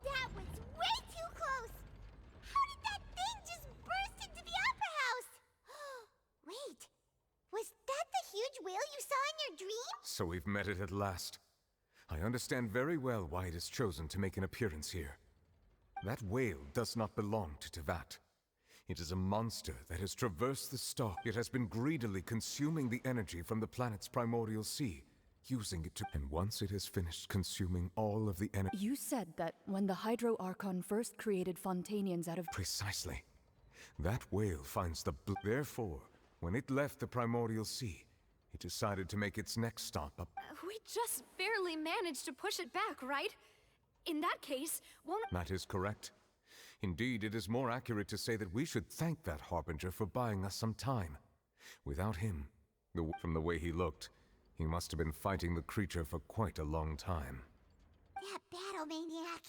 That was way too close! How did that thing just burst into the opera house? Wait, was that the huge whale you saw in your dream? So we've met it at last. I understand very well why it has chosen to make an appearance here. That whale does not belong to Tevat. It is a monster that has traversed the star. It has been greedily consuming the energy from the planet's primordial sea, using it to... And once it has finished consuming all of the energy... You said that when the Hydro Archon first created Fontainians out of... Precisely. That whale finds the... Therefore, when it left the primordial sea, it decided to make its next stop up. We just barely managed to push it back, right? In that case, won't... That is correct. Indeed, it is more accurate to say that we should thank that Harbinger for buying us some time. Without him, from the way he looked, he must have been fighting the creature for quite a long time. That battle maniac.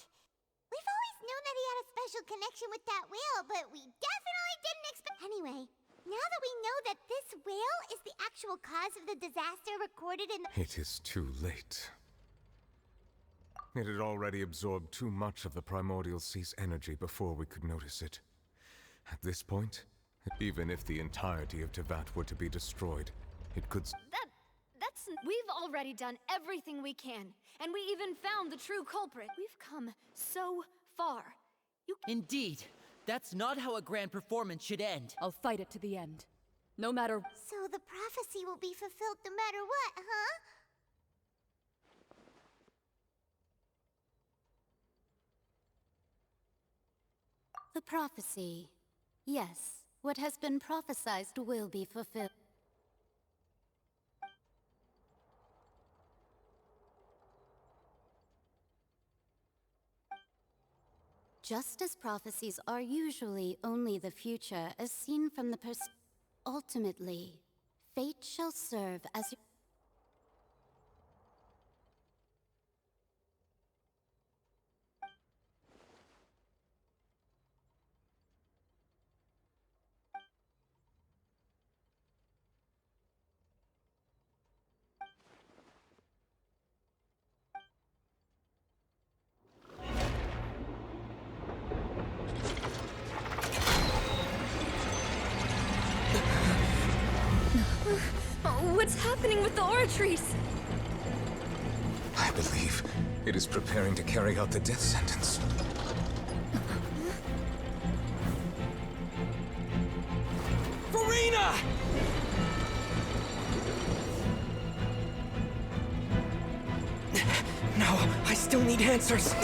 We've always known that he had a special connection with that whale, but we definitely didn't expect... Anyway, now that we know that this whale is the actual cause of the disaster recorded in the... It is too late. It had already absorbed too much of the primordial sea's energy before we could notice it. At this point, even if the entirety of Tevat were to be destroyed, it could... We've already done everything we can, and we even found the true culprit. We've come so far. Indeed. That's not how a grand performance should end. I'll fight it to the end. No matter... So the prophecy will be fulfilled no matter what, huh? The prophecy. Yes, what has been prophesied will be fulfilled. Just as prophecies are usually only the future as seen from the ultimately, fate shall serve as... What's happening with the aura trees? I believe it is preparing to carry out the death sentence. Furina! No, I still need answers.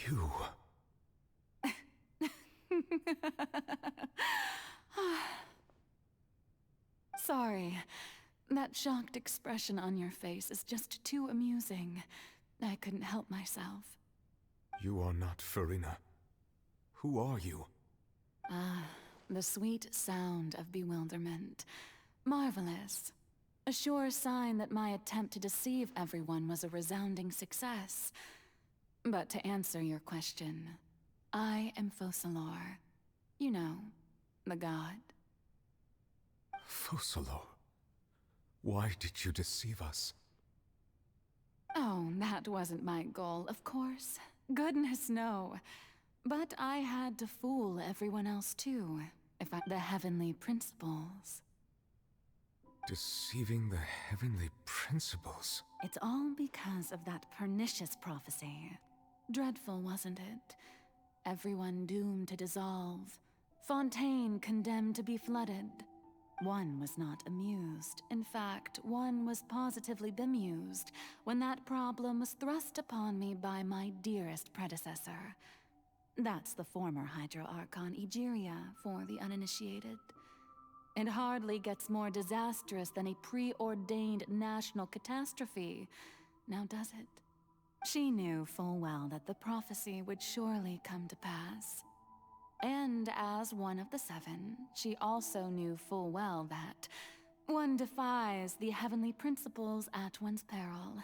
You... Sorry. That shocked expression on your face is just too amusing. I couldn't help myself. You are not Furina. Who are you? Ah, the sweet sound of bewilderment. Marvelous. A sure sign that my attempt to deceive everyone was a resounding success. But to answer your question, I am Focalros. You know, the god. Focalros? Why did you deceive us? Oh, that wasn't my goal, of course. Goodness, no. But I had to fool everyone else too, the heavenly principles. Deceiving the heavenly principles? It's all because of that pernicious prophecy. Dreadful, wasn't it? Everyone doomed to dissolve. Fontaine condemned to be flooded. One was not amused. In fact, one was positively bemused when that problem was thrust upon me by my dearest predecessor. That's the former Hydro Archon Egeria for the uninitiated. It hardly gets more disastrous than a preordained national catastrophe, now does it? She knew full well that the prophecy would surely come to pass. And as one of the seven, she also knew full well that one defies the heavenly principles at one's peril.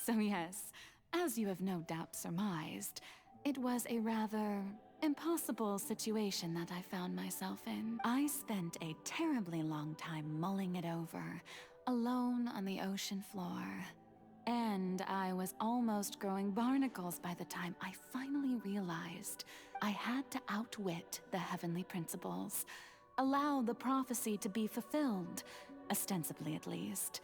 So yes, as you have no doubt surmised, it was a rather impossible situation that I found myself in. I spent a terribly long time mulling it over, alone on the ocean floor. And I was almost growing barnacles by the time I finally realized I had to outwit the heavenly principles, allow the prophecy to be fulfilled, ostensibly at least.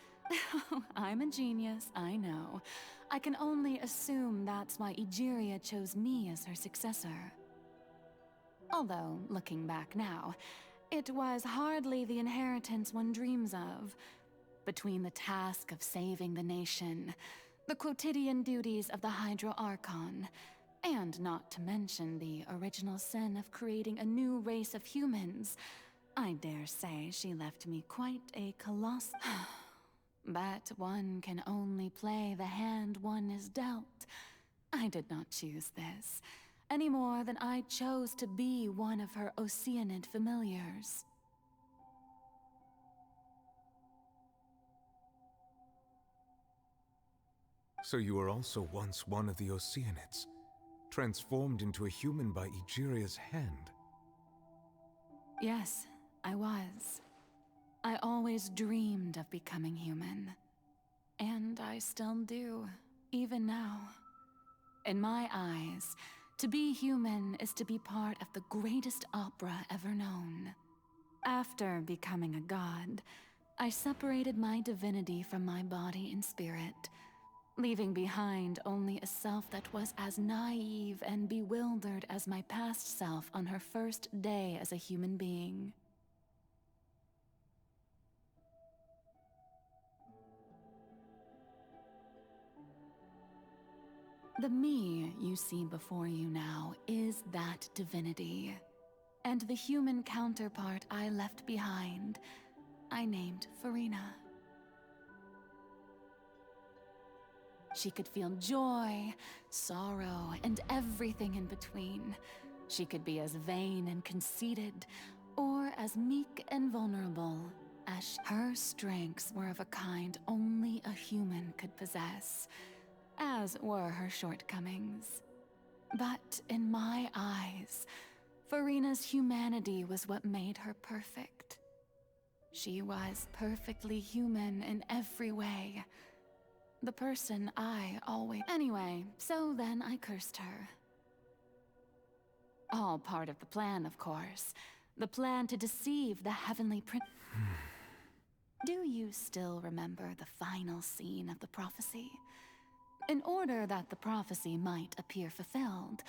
I'm a genius, I know. I can only assume that's why Egeria chose me as her successor. Although, looking back now, it was hardly the inheritance one dreams of. Between the task of saving the nation, the quotidian duties of the Hydro Archon, and not to mention the original sin of creating a new race of humans, I dare say she left me quite a colossal... But one can only play the hand one is dealt. I did not choose this, any more than I chose to be one of her Oceanid familiars. So you were also once one of the Oceanids, transformed into a human by Egeria's hand. Yes, I was. I always dreamed of becoming human. And I still do, even now. In my eyes, to be human is to be part of the greatest opera ever known. After becoming a god, I separated my divinity from my body and spirit, leaving behind only a self that was as naive and bewildered as my past self on her first day as a human being. The me you see before you now is that divinity, and the human counterpart I left behind, I named Furina. She could feel joy, sorrow, and everything in between. She could be as vain and conceited, or as meek and vulnerable as her strengths were of a kind only a human could possess, as were her shortcomings. But in my eyes, Furina's humanity was what made her perfect. She was perfectly human in every way. The person I always... Anyway, so then I cursed her. All part of the plan, of course. The plan to deceive the heavenly prince. Do you still remember the final scene of the prophecy? In order that the prophecy might appear fulfilled,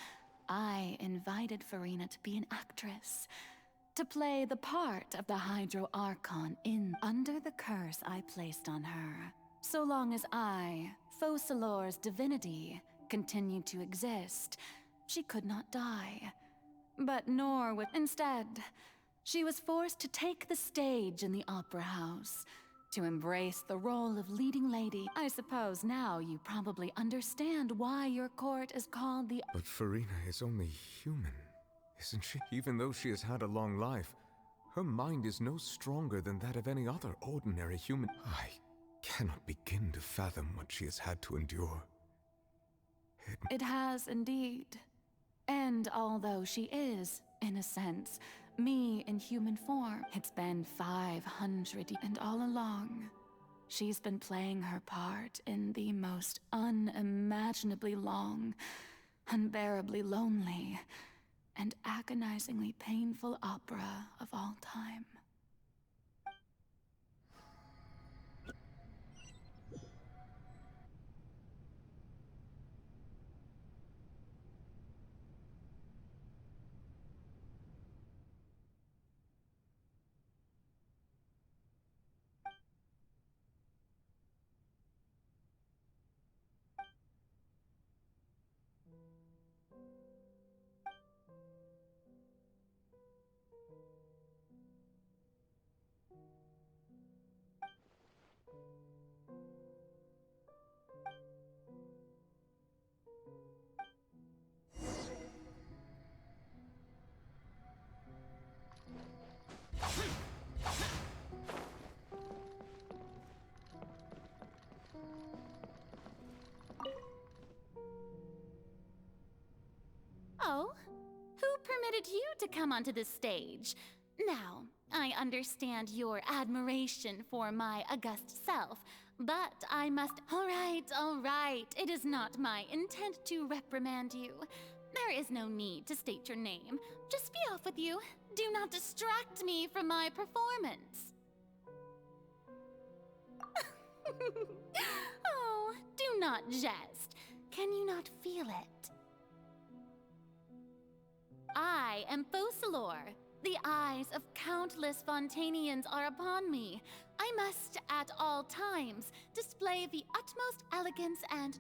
I invited Furina to be an actress, to play the part of the Hydro Archon under the curse I placed on her. So long as I, Focalor's divinity, continued to exist, she could not die. But nor would... Instead, she was forced to take the stage in the opera house, to embrace the role of leading lady. I suppose now you probably understand why your court is called the... But Furina is only human, isn't she? Even though she has had a long life, her mind is no stronger than that of any other ordinary human. I cannot begin to fathom what she has had to endure. It has indeed. And although she is, in a sense, me in human form, it's been 500 and all along, she's been playing her part in the most unimaginably long, unbearably lonely, and agonizingly painful opera of all time. permitted you to come onto the stage. Now, I understand your admiration for my august self, but I must— All right. It is not my intent to reprimand you. There is no need to state your name. Just be off with you. Do not distract me from my performance. Oh, do not jest. Can you not feel it? I am Focalros. The eyes of countless Fontainians are upon me. I must, at all times, display the utmost elegance and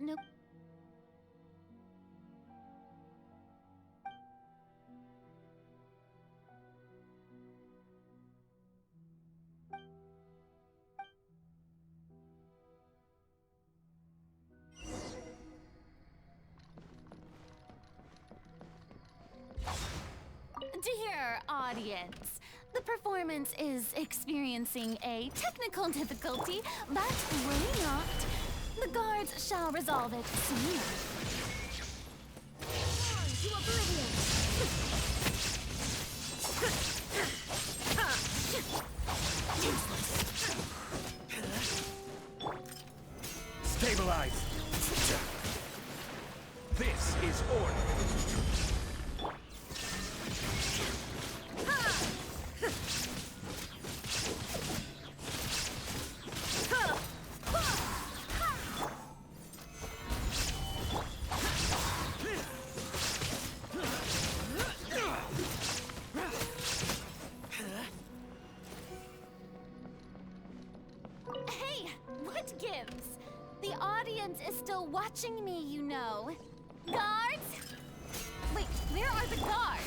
Dear audience, the performance is experiencing a technical difficulty, but worry not. The guards shall resolve it soon. To oblivion! Stabilize! This is order! Hey, what gives? The audience is still watching me, you know. Guards? Wait, where are the guards?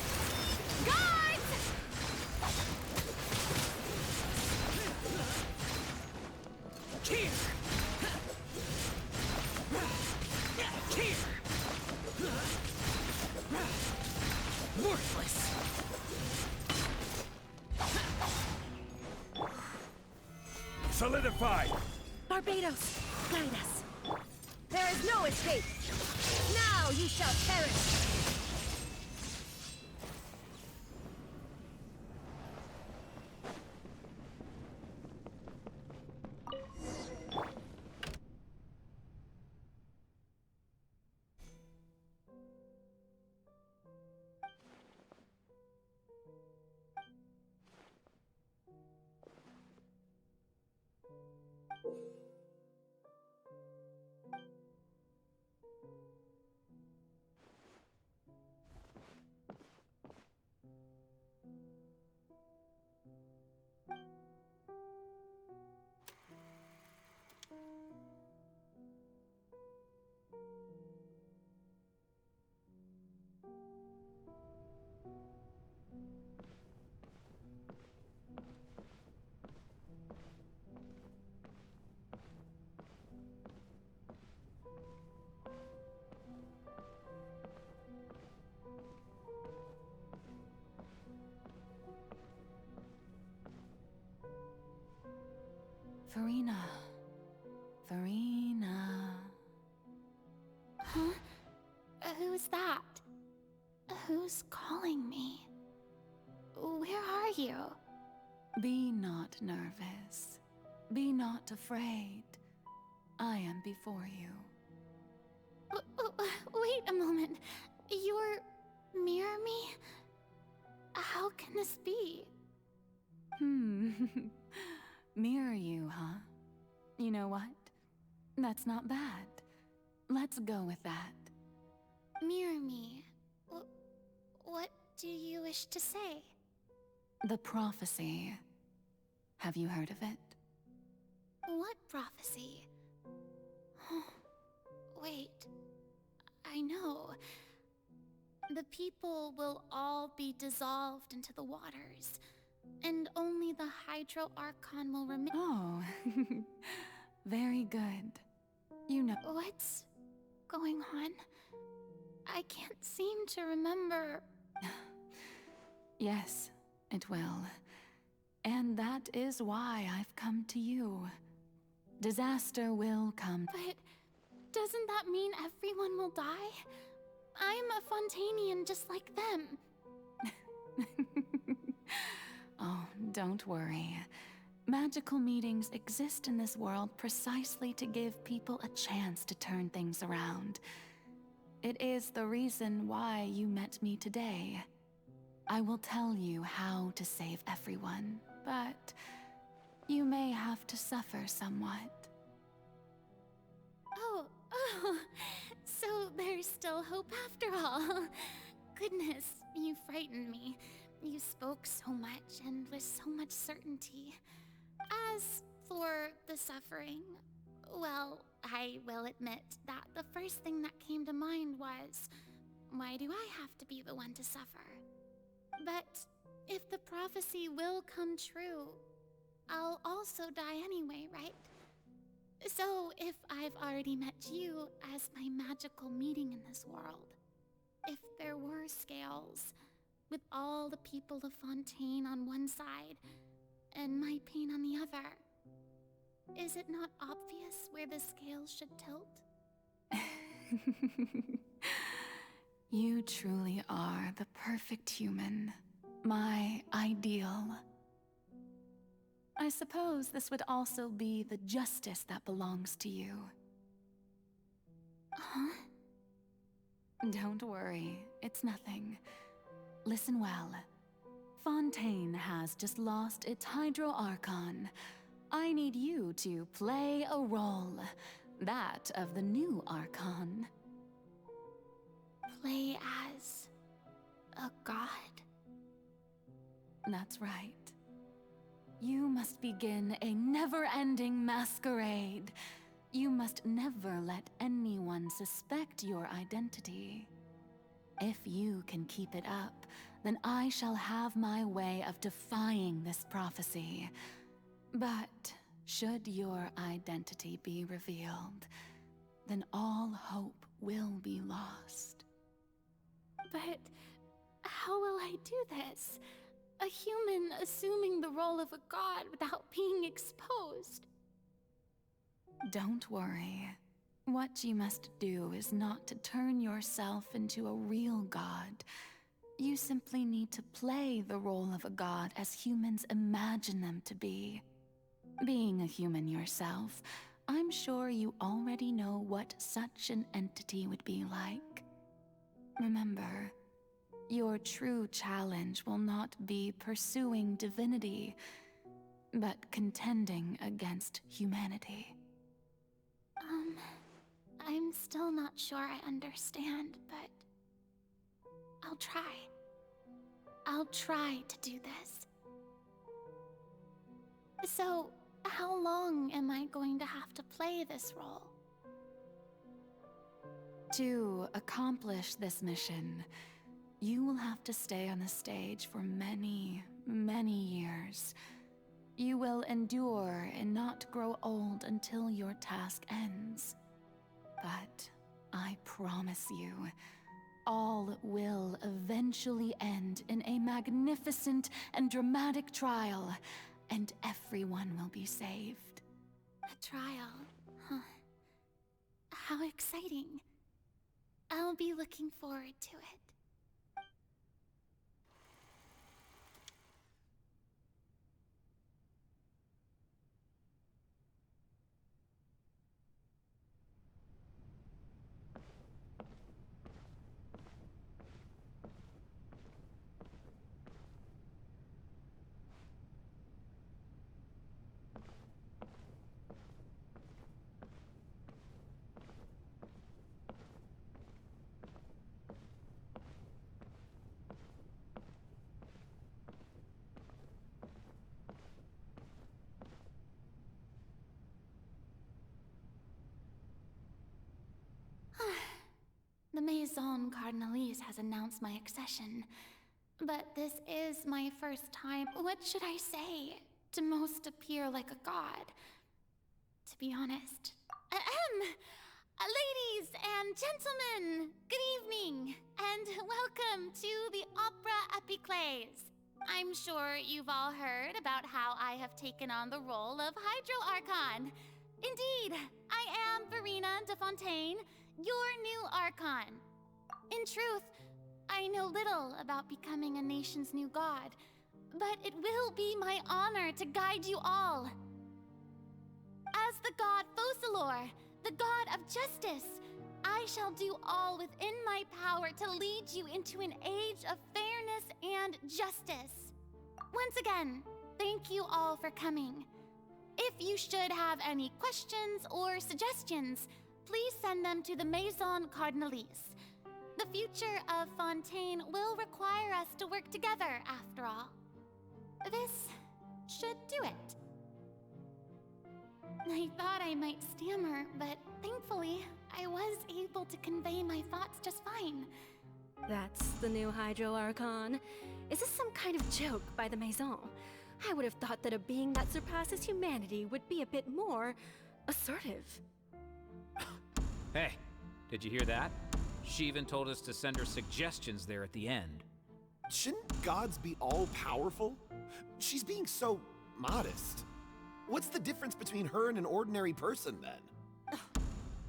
Guards! Here! Here! Worthless! Solidify! Barbados, guide us. There is no escape. Now you shall perish. Furina. Huh? Who's that? Who's calling me? Where are you? Be not nervous. Be not afraid. I am before you. Wait a moment. You're near me? How can this be? Mirror you, huh? You know what? That's not bad. Let's go with that. Mirror me. What do you wish to say? The prophecy. Have you heard of it? What prophecy? Wait. I know. The people will all be dissolved into the waters, and only the Hydro Archon will remain. Oh, very good. You know. What's going on? I can't seem to remember. Yes, it will. And that is why I've come to you. Disaster will come. But doesn't that mean everyone will die? I'm a Fontainian just like them. Don't worry. Magical meetings exist in this world precisely to give people a chance to turn things around. It is the reason why you met me today. I will tell you how to save everyone, but you may have to suffer somewhat. Oh, so there's still hope after all. Goodness, you frightened me. You spoke so much and with so much certainty. As for the suffering, well, I will admit that the first thing that came to mind was, why do I have to be the one to suffer? But if the prophecy will come true, I'll also die anyway, right? So if I've already met you as my magical meeting in this world, if there were scales, with all the people of Fontaine on one side, and my pain on the other, is it not obvious where the scales should tilt? You truly are the perfect human, my ideal. I suppose this would also be the justice that belongs to you. Huh? Don't worry, it's nothing. Listen well. Fontaine has just lost its Hydro Archon. I need you to play a role, that of the new Archon. Play as a god? That's right. You must begin a never-ending masquerade. You must never let anyone suspect your identity. If you can keep it up, then I shall have my way of defying this prophecy. But should your identity be revealed, then all hope will be lost. But how will I do this? A human assuming the role of a god without being exposed. Don't worry. What you must do is not to turn yourself into a real god. You simply need to play the role of a god as humans imagine them to be. Being a human yourself, I'm sure you already know what such an entity would be like. Remember, your true challenge will not be pursuing divinity, but contending against humanity. I'm still not sure I understand, but I'll try. I'll try to do this. So, how long am I going to have to play this role? To accomplish this mission, you will have to stay on the stage for many, many years. You will endure and not grow old until your task ends. But I promise you, all will eventually end in a magnificent and dramatic trial, and everyone will be saved. A trial, huh? How exciting. I'll be looking forward to it. The Maison Cardinalise has announced my accession, but this is my first time, what should I say, to most appear like a god. To be honest. Ladies and gentlemen, good evening, and welcome to the Opera Epiclese. I'm sure you've all heard about how I have taken on the role of Hydro Archon. Indeed, I am Furina de Fontaine, your new Archon. In truth, I know little about becoming a nation's new god, but it will be my honor to guide you all. As the god Focalros, the god of justice, I shall do all within my power to lead you into an age of fairness and justice. Once again, thank you all for coming. If you should have any questions or suggestions, please send them to the Maison Cardinalise. The future of Fontaine will require us to work together, after all. This should do it. I thought I might stammer, but thankfully, I was able to convey my thoughts just fine. That's the new Hydro Archon. Is this some kind of joke by the Maison? I would have thought that a being that surpasses humanity would be a bit more assertive. Hey, did you hear that? She even told us to send her suggestions there at the end. Shouldn't gods be all-powerful? She's being so modest. What's the difference between her and an ordinary person, then?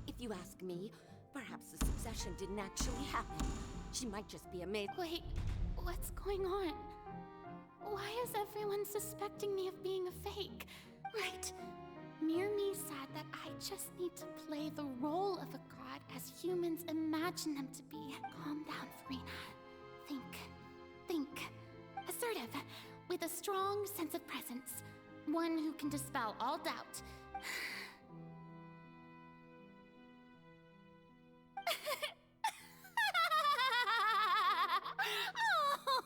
If you ask me, perhaps the succession didn't actually happen. She might just be a maid. Wait, what's going on? Why is everyone suspecting me of being a fake? Right. Mirmi said that I just need to play the role of a god as humans imagine them to be. Calm down, Furina. Think. Assertive, with a strong sense of presence. One who can dispel all doubt.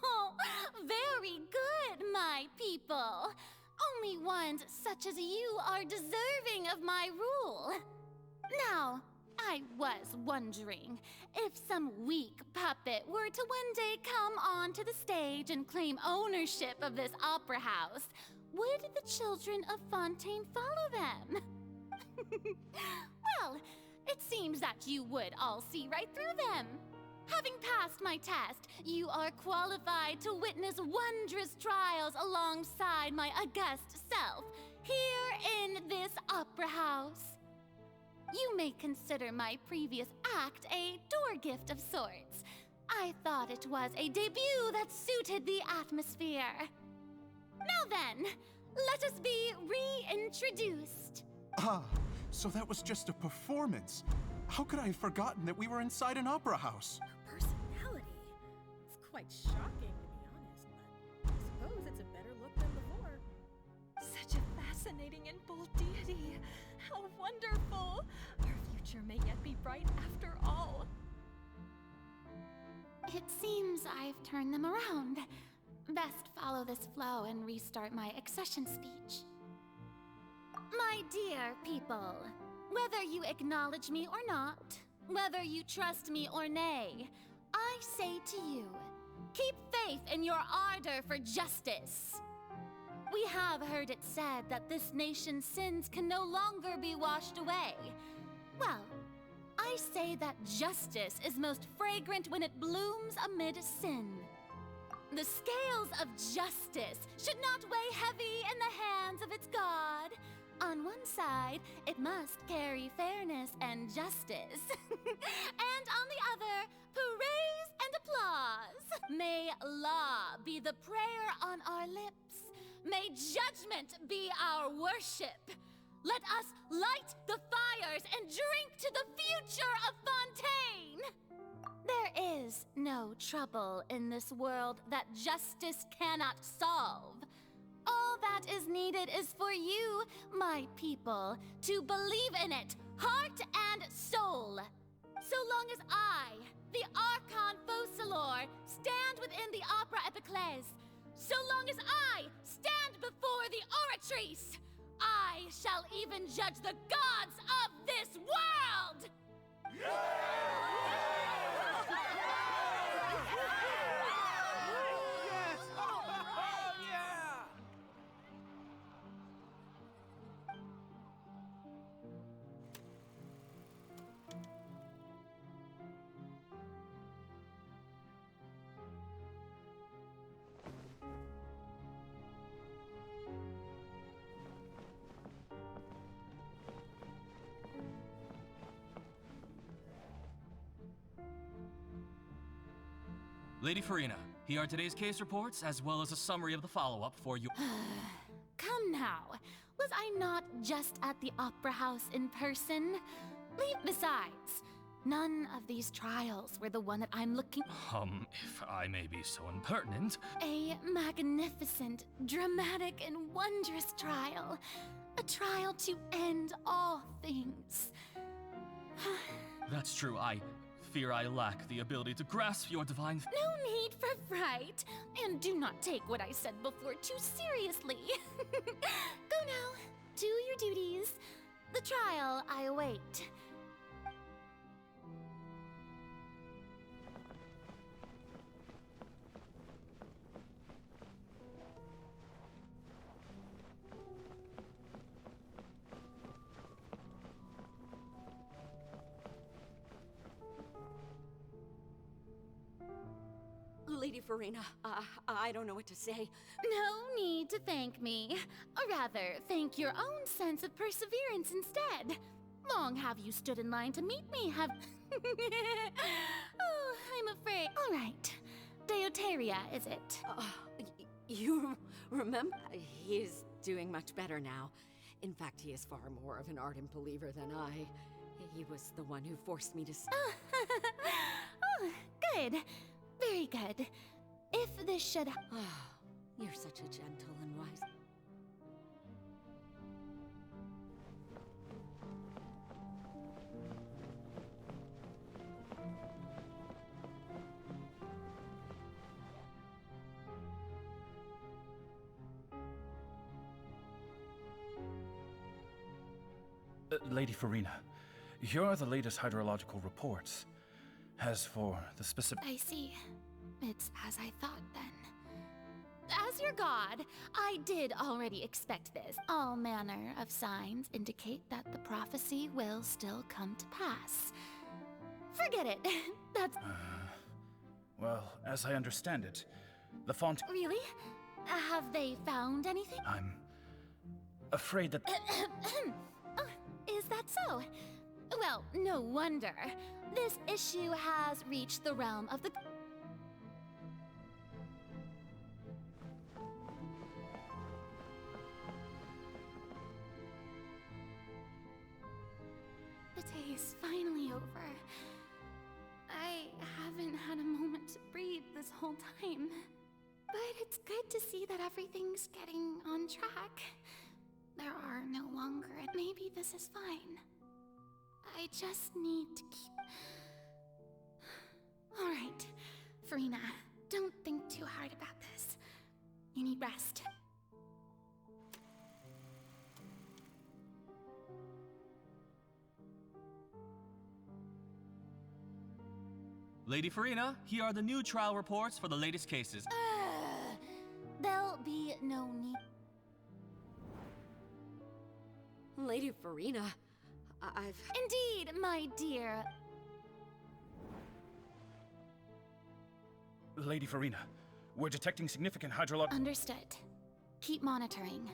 Oh, very good, my people. Only ones such as you are deserving of my rule. Now, I was wondering if some weak puppet were to one day come onto the stage and claim ownership of this opera house, would the children of Fontaine follow them? Well, it seems that you would all see right through them. Having passed my test, you are qualified to witness wondrous trials alongside my august self, here in this opera house. You may consider my previous act a door gift of sorts. I thought it was a debut that suited the atmosphere. Now then, let us be reintroduced. Ah, so that was just a performance. How could I have forgotten that we were inside an opera house? Personality? It's quite shocking, to be honest, but I suppose it's a better look than before. Such a fascinating and bold deity. How wonderful! Our future may yet be bright after all. It seems I've turned them around. Best follow this flow and restart my accession speech. My dear people, whether you acknowledge me or not, whether you trust me or nay, I say to you, keep faith in your ardor for justice. We have heard it said that this nation's sins can no longer be washed away. Well, I say that justice is most fragrant when it blooms amid sin. The scales of justice should not weigh heavy in the hands of its God. On one side, it must carry fairness and justice. And on the other, praise and applause. May law be the prayer on our lips. May judgment be our worship. Let us light the fires and drink to the future of Fontaine. There is no trouble in this world that justice cannot solve. All that is needed is for you, my people, to believe in it, heart and soul. So long as I, the Archon Focalros, stand within the Opera Epiclese, so long as I stand before the Oratrice, I shall even judge the gods of this world! Lady Furina, Here are today's case reports, as well as a summary of the follow-up for you. Come now. Was I not just at the Opera House in person? Besides, none of these trials were the one that I'm looking... If I may be so impertinent... A magnificent, dramatic, and wondrous trial. A trial to end all things. That's true, I fear I lack the ability to grasp your divine... No need for fright, and do not take what I said before too seriously. Go now, do your duties. The trial I await. Lady Furina, I don't know what to say. No need to thank me. Or rather, thank your own sense of perseverance instead. Long have you stood in line to meet me, have... Oh, I'm afraid... All right. Deuteria, is it? You remember? He is doing much better now. In fact, he is far more of an ardent believer than I. He was the one who forced me to... Oh, good. Very good. If this should... You're such a gentle and wise... Lady Furina, here are the latest hydrological reports. As for the specific... I see. It's as I thought, then. As your god, I did already expect this. All manner of signs indicate that the prophecy will still come to pass. Forget it. That's... well, as I understand it, the Fontaine... Really? Have they found anything? I'm afraid that... Is that so? Well, no wonder. This issue has reached the realm of the... The day is finally over. I haven't had a moment to breathe this whole time. But it's good to see that everything's getting on track. There are no longer... Maybe this is fine. I just need to keep... All right, Furina, don't think too hard about this. You need rest. Lady Furina, here are the new trial reports for the latest cases. There'll be no need... Lady Furina, I've... Indeed, my dear. Lady Furina, we're detecting significant hydrological... Understood. Keep monitoring.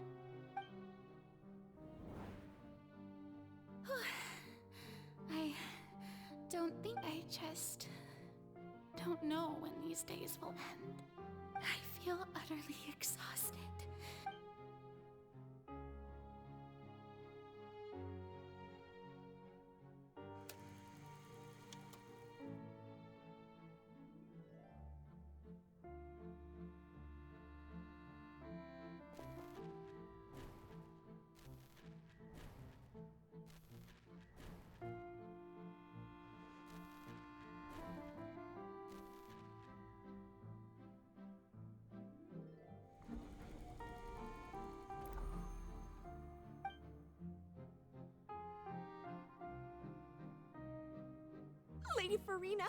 I don't think I just... don't know when these days will end. I feel utterly exhausted. Lady Furina,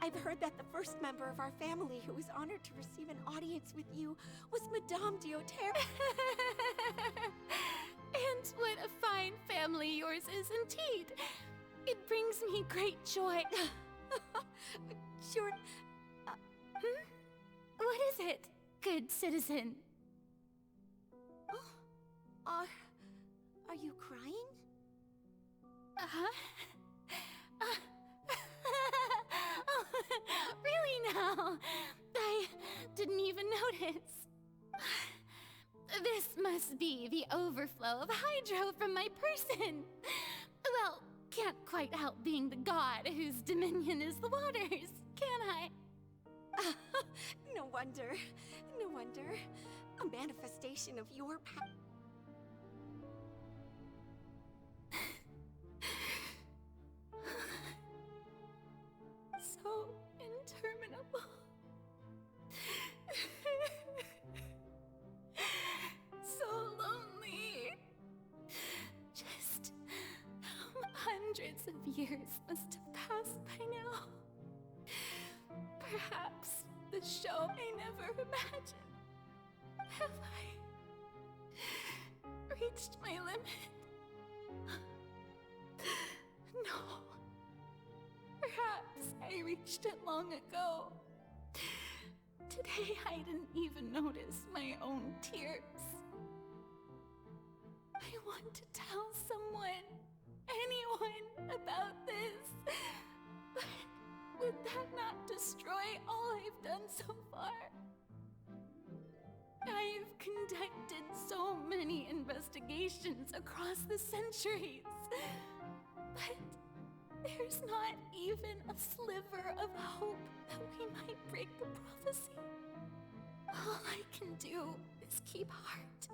I've heard that the first member of our family who was honored to receive an audience with you was Madame Deuteria. And what a fine family yours is indeed. It brings me great joy. Sure. What is it, good citizen? Oh, are you crying? Really now? I didn't even notice. This must be the overflow of hydro from my person. Well, can't quite help being the god whose dominion is the waters, can I? No wonder. No wonder. A manifestation of your power. So interminable. So lonely. Just hundreds of years must have passed by now. Perhaps the show I never imagined. Have I reached my limit? No. Perhaps I reached it long ago. Today I didn't even notice my own tears. I want to tell someone, anyone, about this. But would that not destroy all I've done so far? I've conducted so many investigations across the centuries. But there's not even a sliver of hope that we might break the prophecy. All I can do is keep heart.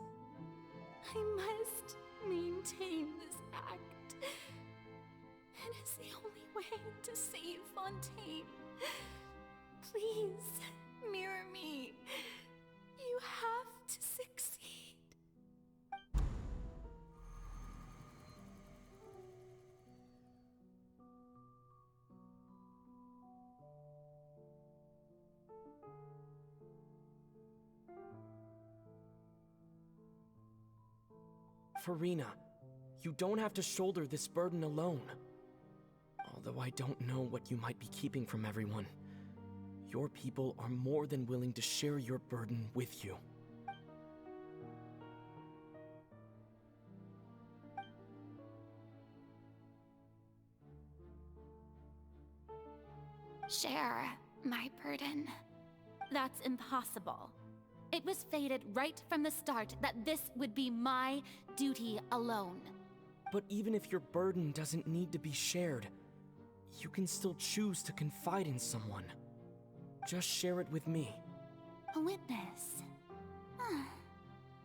I must maintain this act. It is the only way to save Fontaine. Please, mirror me. You have to succeed. Furina, you don't have to shoulder this burden alone. Although I don't know what you might be keeping from everyone, your people are more than willing to share your burden with you. Share my burden. That's impossible. It was fated right from the start that this would be my duty alone. But even if your burden doesn't need to be shared, you can still choose to confide in someone. Just share it with me. A witness.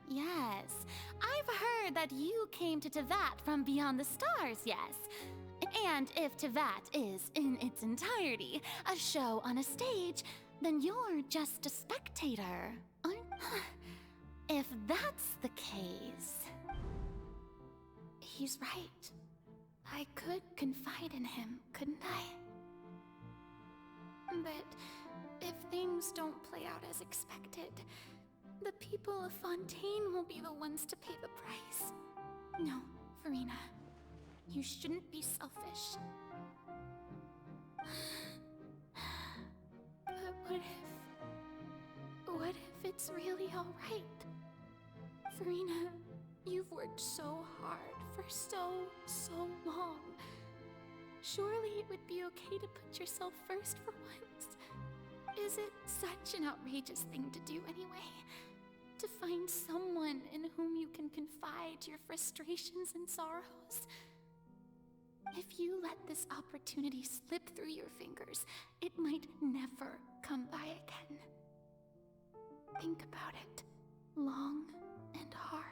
Yes, I've heard that you came to Tevat from beyond the stars, yes. And if Tevat is, in its entirety, a show on a stage, then you're just a spectator, aren't you? If that's the case... He's right. I could confide in him, couldn't I? But if things don't play out as expected, the people of Fontaine will be the ones to pay the price. No, Furina. You shouldn't be selfish. But what if it's really alright? Furina, you've worked so hard for so long. Surely it would be okay to put yourself first for once. Is it such an outrageous thing to do anyway? To find someone in whom you can confide your frustrations and sorrows? If you let this opportunity slip through your fingers, it might never come by again. Think about it long and hard.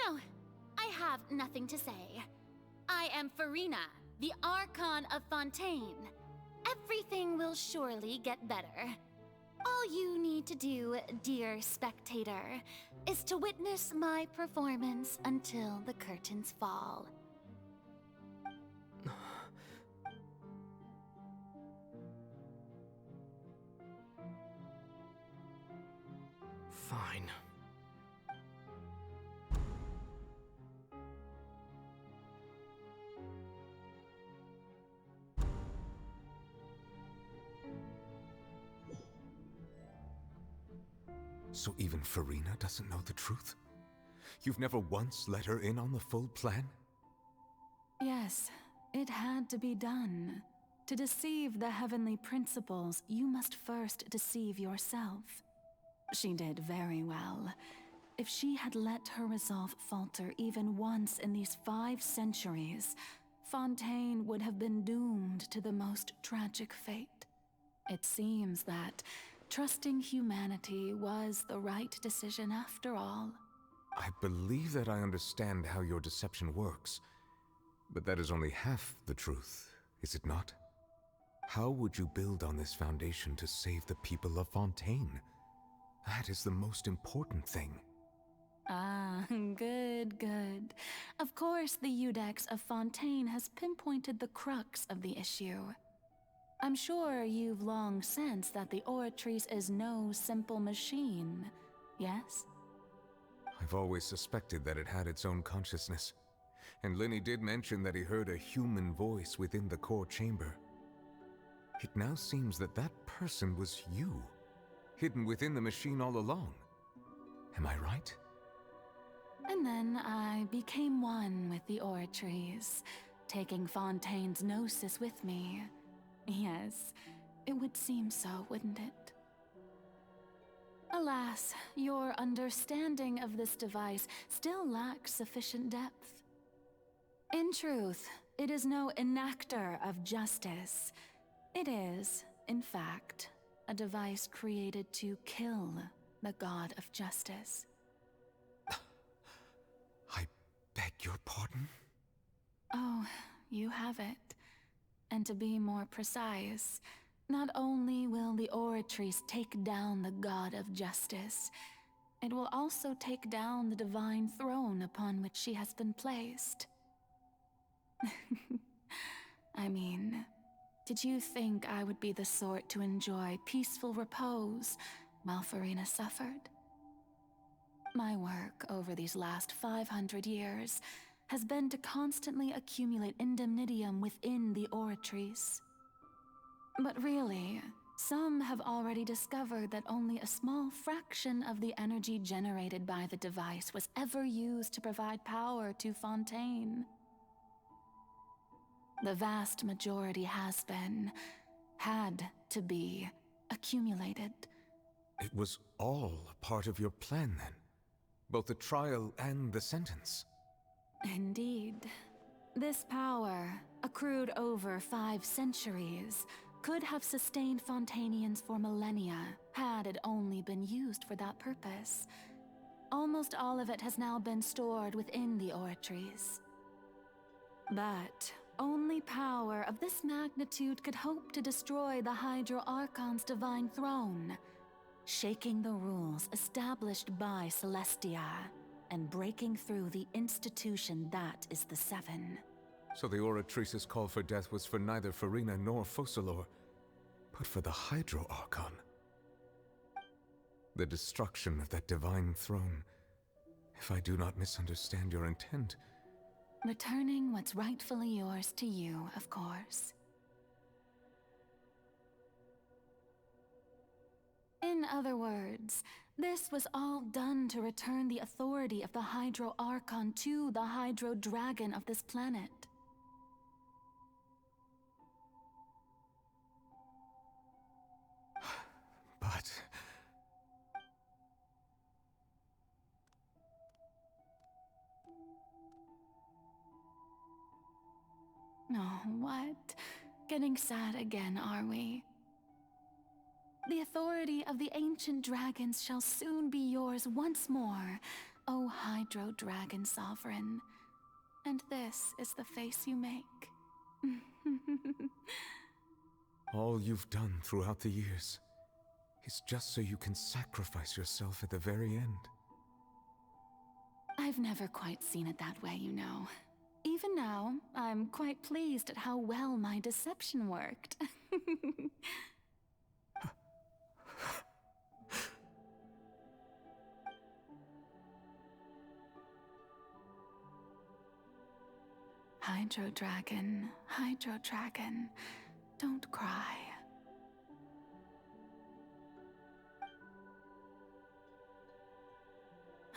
No, I have nothing to say. I am Furina, the Archon of Fontaine. Everything will surely get better. All you need to do, dear spectator, is to witness my performance until the curtains fall. Fine. So even Furina doesn't know the truth? You've never once let her in on the full plan? Yes, it had to be done. To deceive the heavenly principles, you must first deceive yourself. She did very well. If she had let her resolve falter even once in these 5 centuries, Fontaine would have been doomed to the most tragic fate. It seems that trusting humanity was the right decision after all. I believe that I understand how your deception works, but that is only half the truth, is it not? How would you build on this foundation to save the people of Fontaine? That is the most important thing. Ah, good, good. Of course, the Iudex of Fontaine has pinpointed the crux of the issue. I'm sure you've long sensed that the Oratrice is no simple machine, yes? I've always suspected that it had its own consciousness, and Lenny did mention that he heard a human voice within the core chamber. It now seems that that person was you, hidden within the machine all along. Am I right? And then I became one with the Oratrice, taking Fontaine's gnosis with me. Yes, it would seem so, wouldn't it? Alas, your understanding of this device still lacks sufficient depth. In truth, it is no enactor of justice. It is, in fact, a device created to kill the god of justice. I beg your pardon? Oh, you have it. And to be more precise, not only will the Oratrice take down the god of justice, it will also take down the divine throne upon which she has been placed. I mean, did you think I would be the sort to enjoy peaceful repose while Furina suffered? My work over these last 500 years has been to constantly accumulate indemnitium within the Oratrice. But really, some have already discovered that only a small fraction of the energy generated by the device was ever used to provide power to Fontaine. The vast majority has been, had to be, accumulated. It was all part of your plan then? Both the trial and the sentence? Indeed. This power, accrued over 5 centuries, could have sustained Fontainians for millennia had it only been used for that purpose. Almost all of it has now been stored within the Oratrice. But only power of this magnitude could hope to destroy the Hydro Archon's divine throne, shaking the rules established by Celestia and breaking through the institution that is the Seven. So the Oratrice's call for death was for neither Furina nor Focalor, but for the Hydro Archon. The destruction of that divine throne, if I do not misunderstand your intent. Returning what's rightfully yours to you, of course. In other words, this was all done to return the authority of the Hydro Archon to the Hydro Dragon of this planet. But... Oh, what? Getting sad again, are we? The authority of the ancient dragons shall soon be yours once more, O Hydro Dragon Sovereign. And this is the face you make. all you've done throughout the years is just so you can sacrifice yourself at the very end. I've never quite seen it that way, you know. Even now, I'm quite pleased at how well my deception worked. Hydro Dragon, don't cry.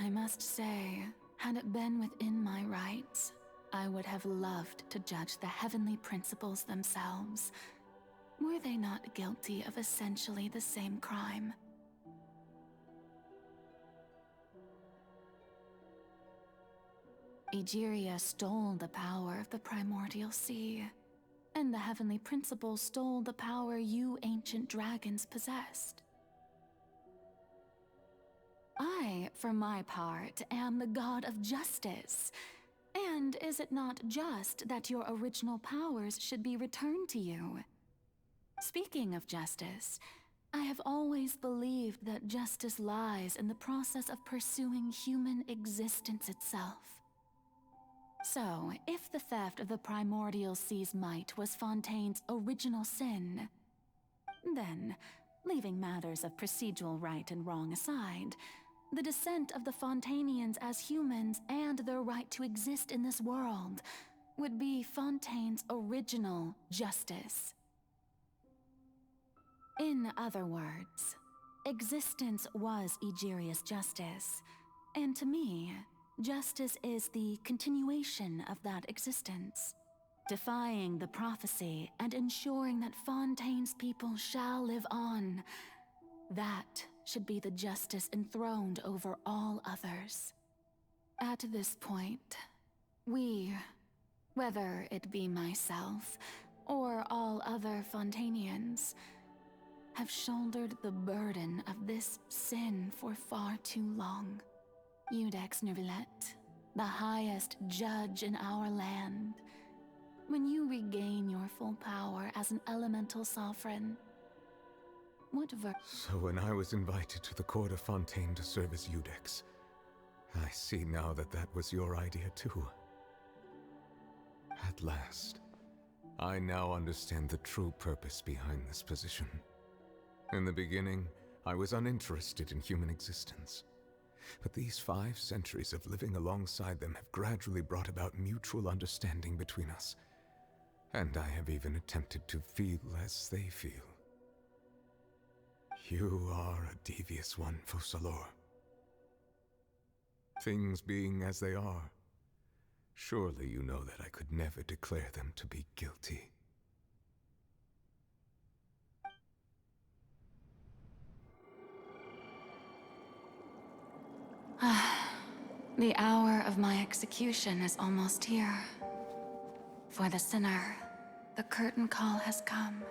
I must say, had it been within my rights, I would have loved to judge the heavenly principles themselves. Were they not guilty of essentially the same crime? Egeria stole the power of the primordial sea, and the heavenly principles stole the power you ancient dragons possessed. I, for my part, am the god of justice. And is it not just that your original powers should be returned to you? Speaking of justice, I have always believed that justice lies in the process of pursuing human existence itself. So, if the theft of the primordial sea's might was Fontaine's original sin, then, leaving matters of procedural right and wrong aside, the descent of the Fontainians as humans and their right to exist in this world would be Fontaine's original justice. In other words, existence was Egeria's justice, and to me, justice is the continuation of that existence, defying the prophecy and ensuring that Fontaine's people shall live on. That should be the justice enthroned over all others. At this point, we, whether it be myself or all other Fontainians, have shouldered the burden of this sin for far too long. Iudex Nevillete, the highest judge in our land, when you regain your full power as an elemental sovereign, So when I was invited to the court of Fontaine to serve as Iudex, I see now that that was your idea too. At last, I now understand the true purpose behind this position. In the beginning, I was uninterested in human existence. But these 5 centuries of living alongside them have gradually brought about mutual understanding between us. And I have even attempted to feel as they feel. You are a devious one, Focalros. Things being as they are, surely you know that I could never declare them to be guilty. The hour of my execution is almost here. For the sinner, the curtain call has come.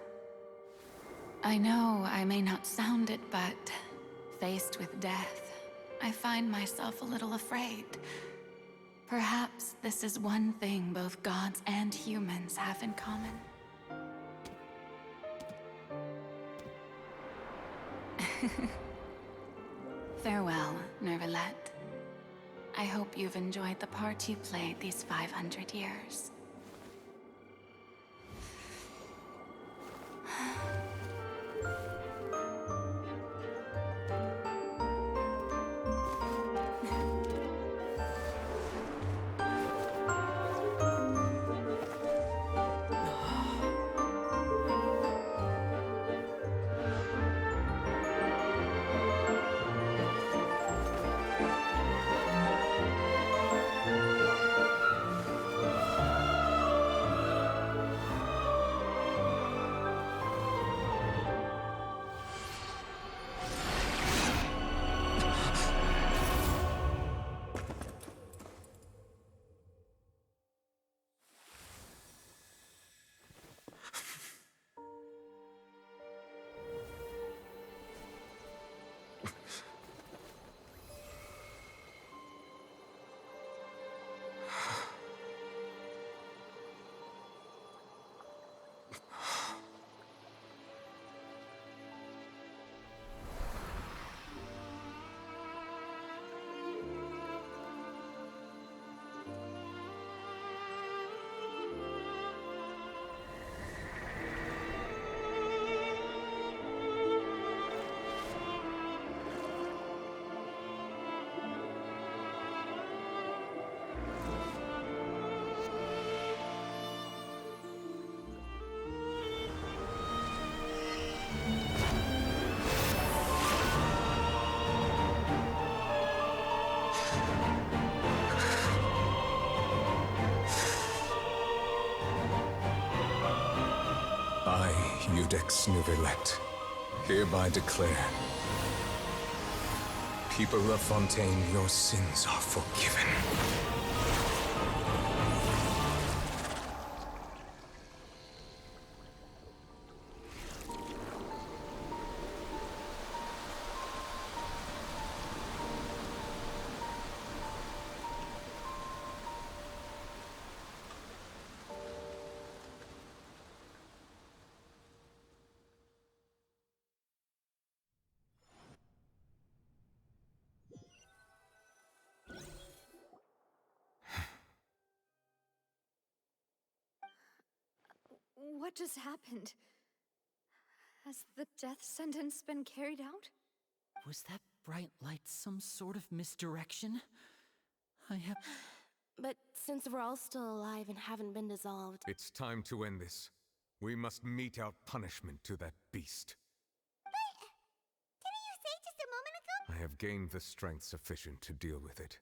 I know I may not sound it, but faced with death, I find myself a little afraid. Perhaps this is one thing both gods and humans have in common. Farewell, Nevillete. I hope you've enjoyed the part you played these 500 years. Judex Nevillet, hereby declare, people of Fontaine, your sins are forgiven. What just happened? Has the death sentence been carried out? Was that bright light some sort of misdirection? But since we're all still alive and haven't been dissolved... It's time to end this. We must mete out punishment to that beast. But... didn't you say just a moment ago? I have gained the strength sufficient to deal with it.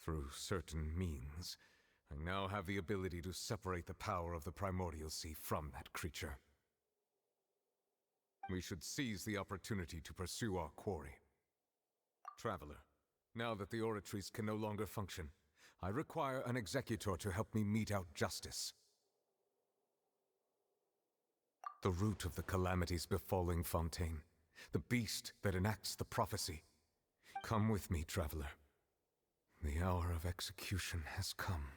Through certain means, I now have the ability to separate the power of the Primordial Sea from that creature. We should seize the opportunity to pursue our quarry. Traveler, now that the oratories can no longer function, I require an executor to help me mete out justice. The root of the calamities befalling Fontaine, the beast that enacts the prophecy. Come with me, traveler. The hour of execution has come.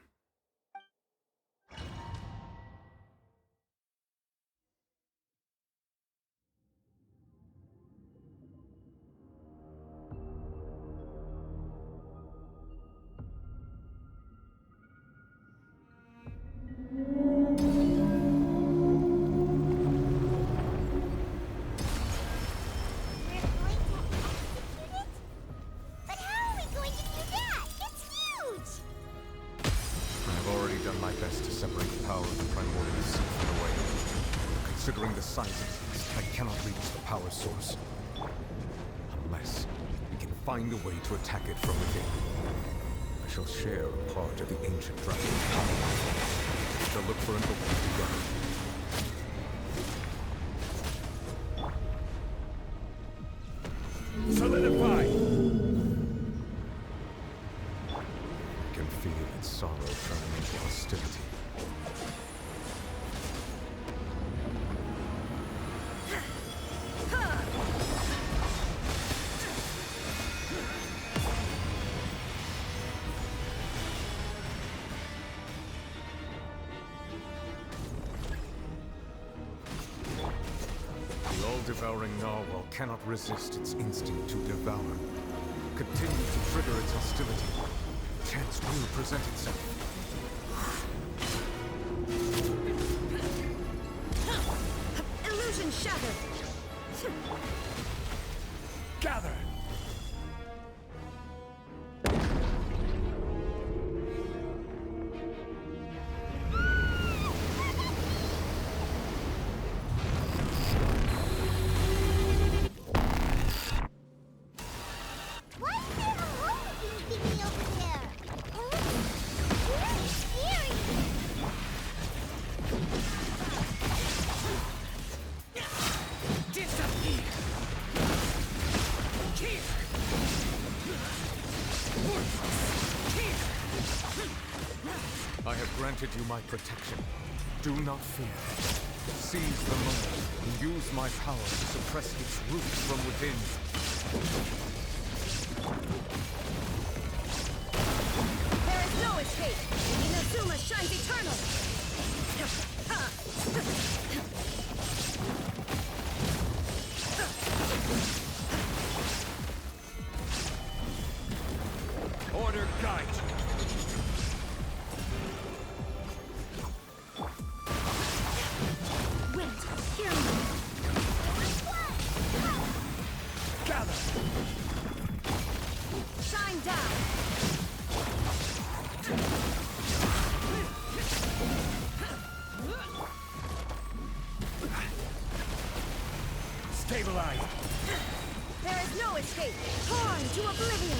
Considering the size of the beast, I cannot reach the power source. Unless we can find a way to attack it from within. I shall share a part of the ancient dragon's power. We shall look for an opening together. Solidify! I can feel its sorrow turning into hostility. Devouring narwhal cannot resist its instinct to devour. Continue to trigger its hostility. Chance will present itself. Illusion shattered! Gather! I have granted you my protection. Do not fear. Seize the moment and use my power to suppress its roots from within. There is no escape! Inazuma shines eternal! Order guide! Gather! Shine down! Stabilize! There is no escape! Torn to oblivion!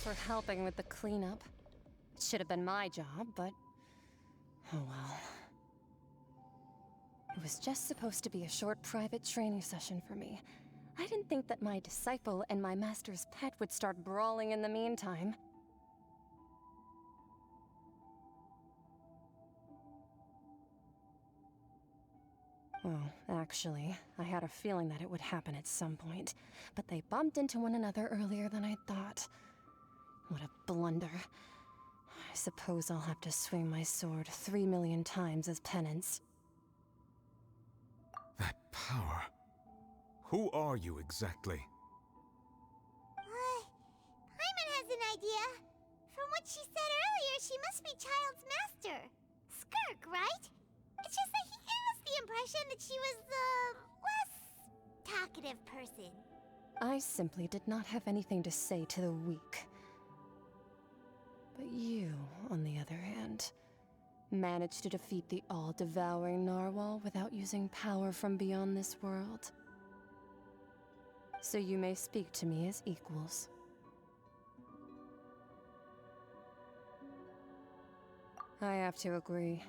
for helping with the cleanup. It should have been my job, but... oh well. It was just supposed to be a short private training session for me. I didn't think that my disciple and my master's pet would start brawling in the meantime. Well, actually, I had a feeling that it would happen at some point, but they bumped into one another earlier than I thought. What a blunder. I suppose I'll have to swing my sword 3 million times as penance. That power. Who are you exactly? Paimon has an idea. From what she said earlier, she must be Child's master. Skirk, right? It's just that he gave us the impression that she was the less talkative person. I simply did not have anything to say to the weak. But you, on the other hand, managed to defeat the all-devouring narwhal without using power from beyond this world. So you may speak to me as equals. I have to agree.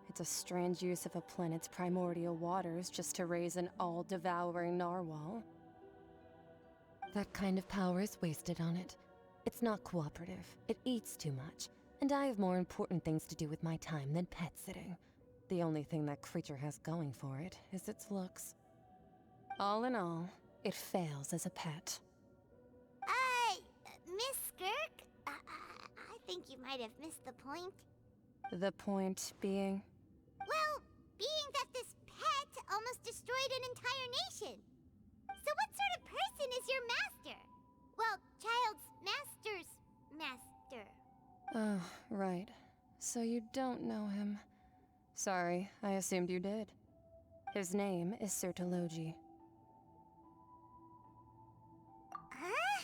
It's a strange use of a planet's primordial waters just to raise an all-devouring narwhal. That kind of power is wasted on it. It's not cooperative. It eats too much. And I have more important things to do with my time than pet sitting. The only thing that creature has going for it is its looks. All in all, it fails as a pet. Miss Skirk? I think you might have missed the point. The point being? Well, being that this pet almost destroyed an entire nation. So what sort of person is your master? Well, Child's master's master. Oh, right. So you don't know him. Sorry, I assumed you did. His name is Sertologi. Huh?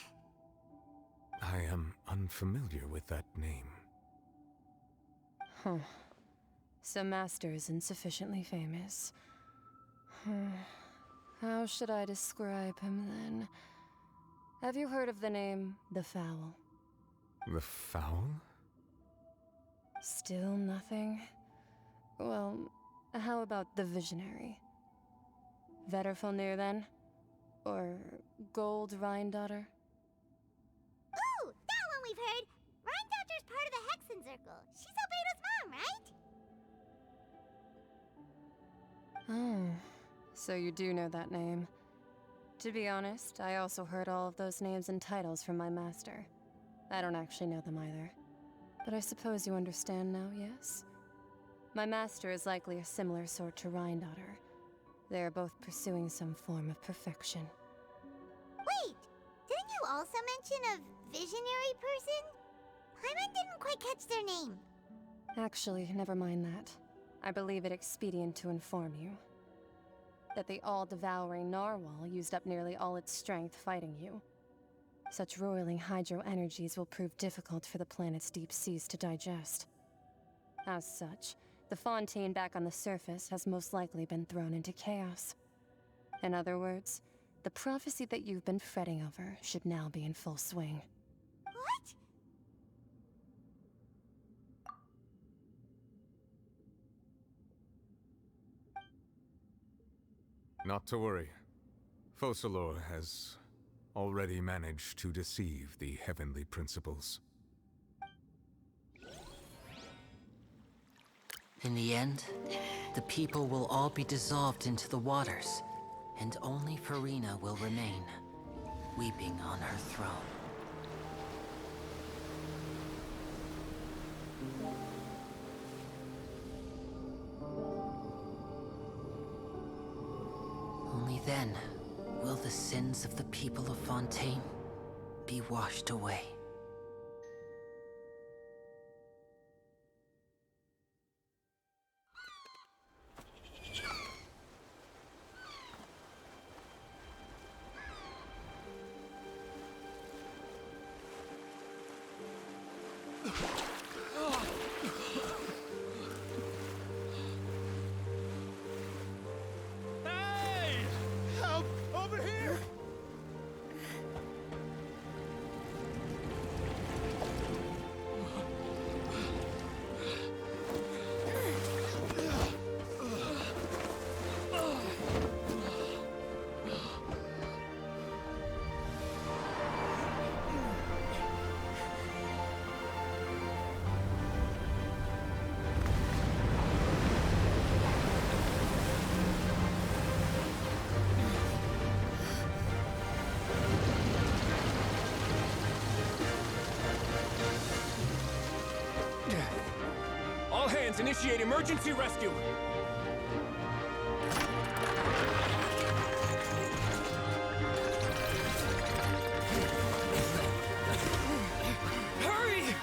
I am unfamiliar with that name. Huh. So Master isn't sufficiently famous. How should I describe him then? Have you heard of the name The Fowl? The Fowl? Still nothing? Well, how about the Visionary? Vetterfulnir then? Or Gold Rhindaughter? Ooh, that one we've heard! Rhindaughter's part of the Hexen Circle. She's Albedo's mom, right? Oh, so you do know that name. To be honest, I also heard all of those names and titles from my master. I don't actually know them either. But I suppose you understand now, yes? My master is likely a similar sort to Rhindaughter. They are both pursuing some form of perfection. Wait! Didn't you also mention a visionary person? Paimon didn't quite catch their name. Actually, never mind that. I believe it expedient to inform you that the all-devouring narwhal used up nearly all its strength fighting you. Such roiling hydro energies will prove difficult for the planet's deep seas to digest. As such, the Fontaine back on the surface has most likely been thrown into chaos. In other words, the prophecy that you've been fretting over should now be in full swing. What? Not to worry. Focalros has already managed to deceive the heavenly principles. In the end, the people will all be dissolved into the waters, and only Furina will remain, weeping on her throne. Only then will the sins of the people of Fontaine be washed away. All hands, initiate emergency rescue! Hurry!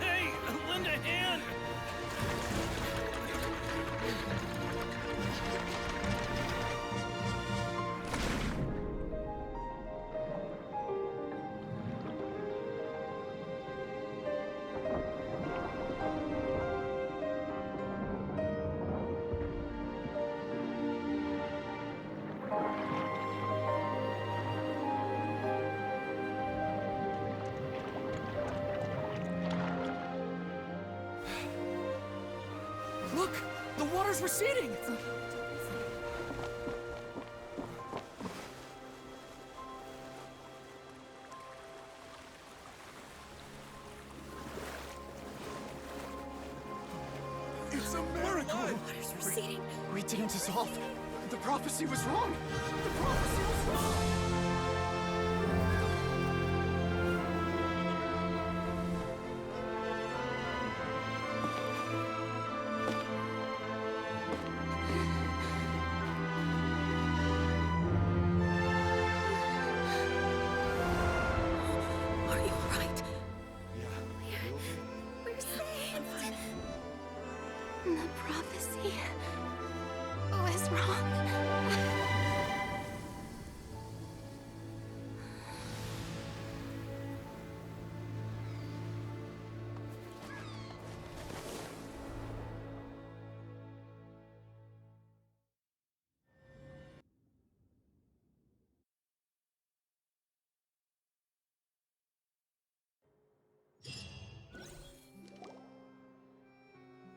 Hey, lend a hand! Look! The water's receding! It's a miracle! Water's receding. We didn't dissolve. The prophecy was wrong! The prophecy was wrong! Are you alright? Yeah. We're saved. The prophecy was wrong.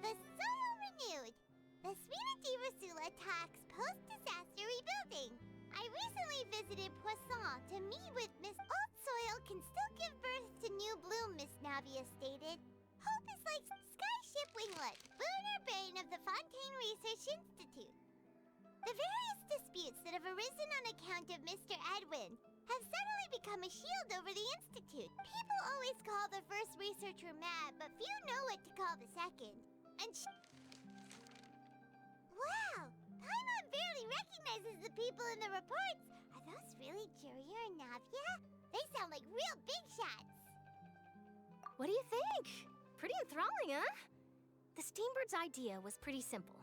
The soil renewed. The Sula talks post-disaster rebuilding. I recently visited Poisson to meet with Miss Old Soil can still give birth to new bloom, Miss Navia stated. Hope is like skyship winglet, boon or bane of the Fontaina Research Institute. The various disputes that have arisen on account of Mr. Edwin have suddenly become a shield over the Institute. People always call the first researcher mad, but few know what to call the second. And wow! Paimon barely recognizes the people in the reports. Are those really Jurier and Navia? They sound like real big shots. What do you think? Pretty enthralling, huh? The Steambird's idea was pretty simple.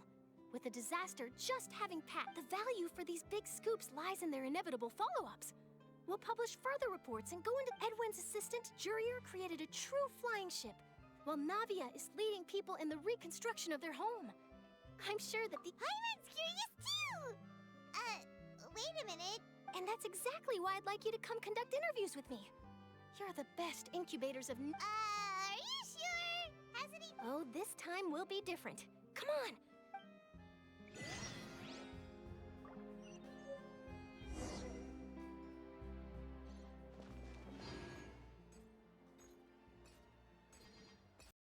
With the disaster just having passed, the value for these big scoops lies in their inevitable follow-ups. We'll publish further reports and go into Edwin's assistant, Jurier, created a true flying ship, while Navia is leading people in the reconstruction of their home. I'm sure that the... Paimon's curious too! Wait a minute. And that's exactly why I'd like you to come conduct interviews with me. You're the best incubators of... Are you sure? Hasn't he... Oh, this time will be different. Come on,